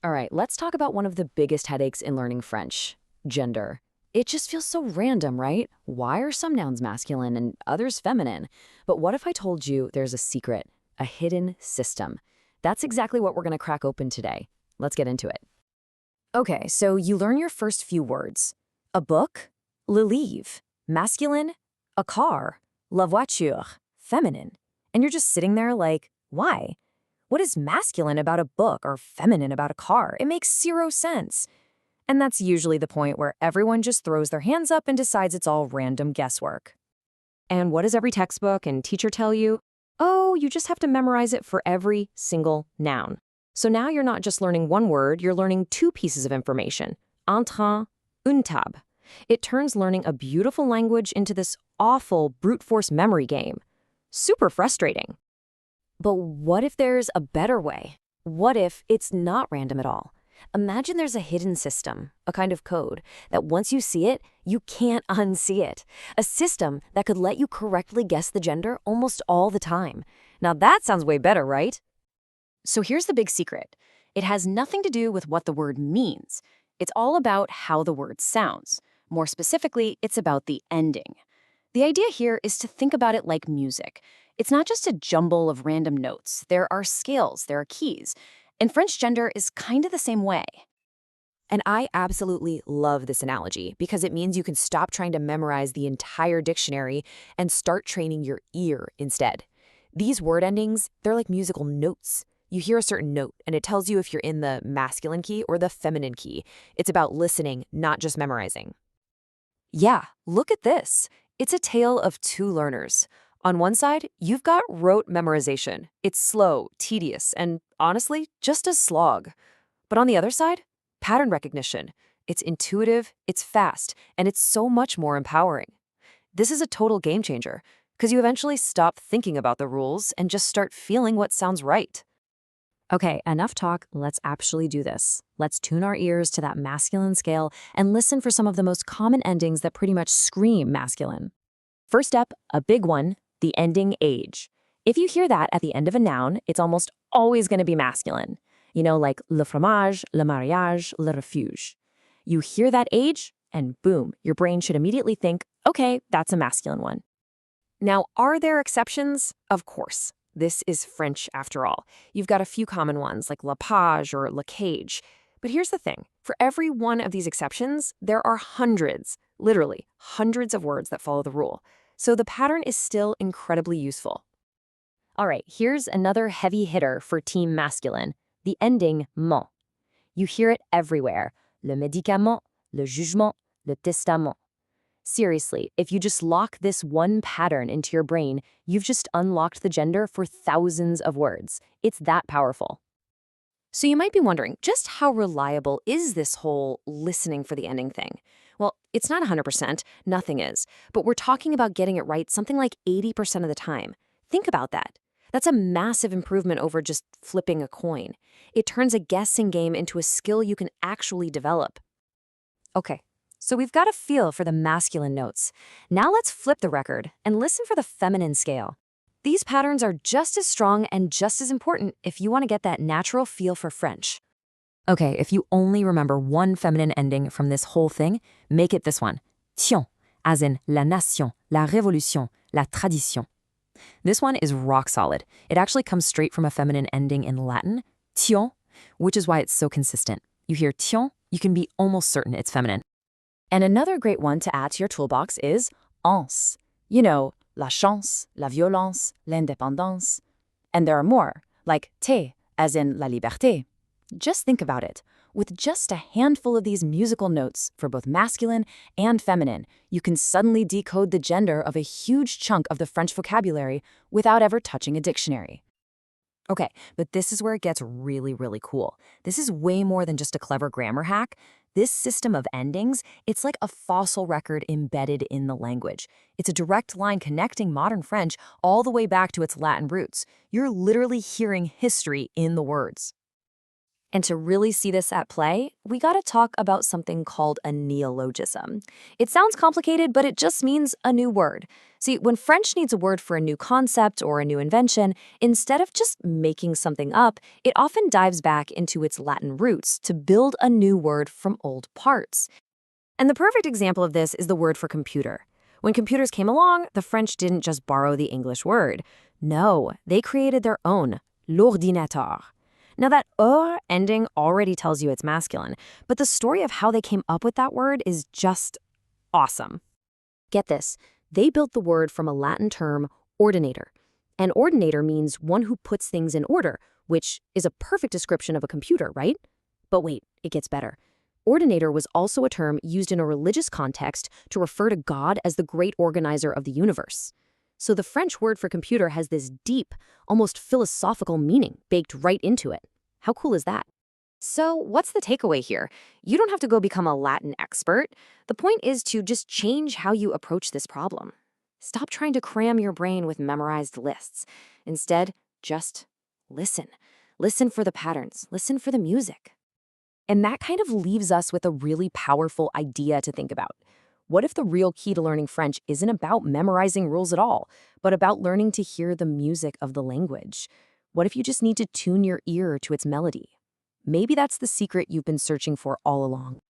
All right, let's talk about one of the biggest headaches in learning French, gender. It just feels so random, right? Why are some nouns masculine and others feminine? But what if I told you there's a secret, a hidden system? That's exactly what we're going to crack open today. Let's get into it. Okay, so you learn your first few words. A book, le livre, masculine, a car, la voiture, feminine. And you're just sitting there like, why? What is masculine about a book or feminine about a car? It makes zero sense. And that's usually the point where everyone just throws their hands up and decides it's all random guesswork. And what does every textbook and teacher tell you? Oh, you just have to memorize it for every single noun. So now you're not just learning one word, you're learning two pieces of information. Un train, une table. It turns learning a beautiful language into this awful brute force memory game. Super frustrating. But what if there's a better way? What if it's not random at all? Imagine there's a hidden system, a kind of code, that once you see it, you can't unsee it. A system that could let you correctly guess the gender almost all the time. Now that sounds way better, right? So here's the big secret. It has nothing to do with what the word means. It's all about how the word sounds. More specifically, it's about the ending. The idea here is to think about it like music. It's not just a jumble of random notes. There are scales, there are keys. And French gender is kind of the same way. And I absolutely love this analogy because it means you can stop trying to memorize the entire dictionary and start training your ear instead. These word endings, they're like musical notes. You hear a certain note and it tells you if you're in the masculine key or the feminine key. It's about listening, not just memorizing. Yeah, look at this. It's a tale of two learners. On one side, you've got rote memorization. It's slow, tedious, and honestly, just a slog. But on the other side, pattern recognition. It's intuitive, it's fast, and it's so much more empowering. This is a total game changer, because you eventually stop thinking about the rules and just start feeling what sounds right. Okay, enough talk, let's actually do this. Let's tune our ears to that masculine scale and listen for some of the most common endings that pretty much scream masculine. First up, a big one, the ending age. If you hear that at the end of a noun, it's almost always going to be masculine. You know, like le fromage, le mariage, le refuge. You hear that age, and boom, your brain should immediately think, okay, that's a masculine one. Now, are there exceptions? Of course. This is French after all. You've got a few common ones like la page or la cage. But here's the thing. For every one of these exceptions, there are hundreds, literally hundreds of words that follow the rule. So the pattern is still incredibly useful. All right, here's another heavy hitter for team masculine, the ending ment. You hear it everywhere. Le médicament, le jugement, le testament. Seriously, if you just lock this one pattern into your brain, you've just unlocked the gender for thousands of words. It's that powerful. So you might be wondering, just how reliable is this whole listening for the ending thing? Well, it's not 100%, nothing is, but we're talking about getting it right something like 80% of the time. Think about that. That's a massive improvement over just flipping a coin. It turns a guessing game into a skill you can actually develop. Okay, so we've got a feel for the masculine notes. Now let's flip the record and listen for the feminine scale. These patterns are just as strong and just as important if you want to get that natural feel for French. Okay, if you only remember one feminine ending from this whole thing, make it this one. Tion, as in la nation, la révolution, la tradition. This one is rock solid. It actually comes straight from a feminine ending in Latin, tion, which is why it's so consistent. You hear tion, you can be almost certain it's feminine. And another great one to add to your toolbox is ans. You know, la chance, la violence, l'indépendance. And there are more, like te, as in la liberté. Just think about it. With just a handful of these musical notes for both masculine and feminine, you can suddenly decode the gender of a huge chunk of the French vocabulary without ever touching a dictionary. Okay, but this is where it gets really, really cool. This is way more than just a clever grammar hack. This system of endings, it's like a fossil record embedded in the language. It's a direct line connecting modern French all the way back to its Latin roots. You're literally hearing history in the words. And to really see this at play, we gotta talk about something called a neologism. It sounds complicated, but it just means a new word. See, when French needs a word for a new concept or a new invention, instead of just making something up, it often dives back into its Latin roots to build a new word from old parts. And the perfect example of this is the word for computer. When computers came along, the French didn't just borrow the English word. No, they created their own, l'ordinateur. Now that ending already tells you it's masculine, but the story of how they came up with that word is just awesome. Get this, they built the word from a Latin term, ordinator. And ordinator means one who puts things in order, which is a perfect description of a computer, right? But wait, it gets better. Ordinator was also a term used in a religious context to refer to God as the great organizer of the universe. So the French word for computer has this deep, almost philosophical meaning baked right into it. How cool is that? So what's the takeaway here? You don't have to go become a Latin expert. The point is to just change how you approach this problem. Stop trying to cram your brain with memorized lists. Instead, just listen. Listen for the patterns. Listen for the music. And that kind of leaves us with a really powerful idea to think about. What if the real key to learning French isn't about memorizing rules at all, but about learning to hear the music of the language? What if you just need to tune your ear to its melody? Maybe that's the secret you've been searching for all along.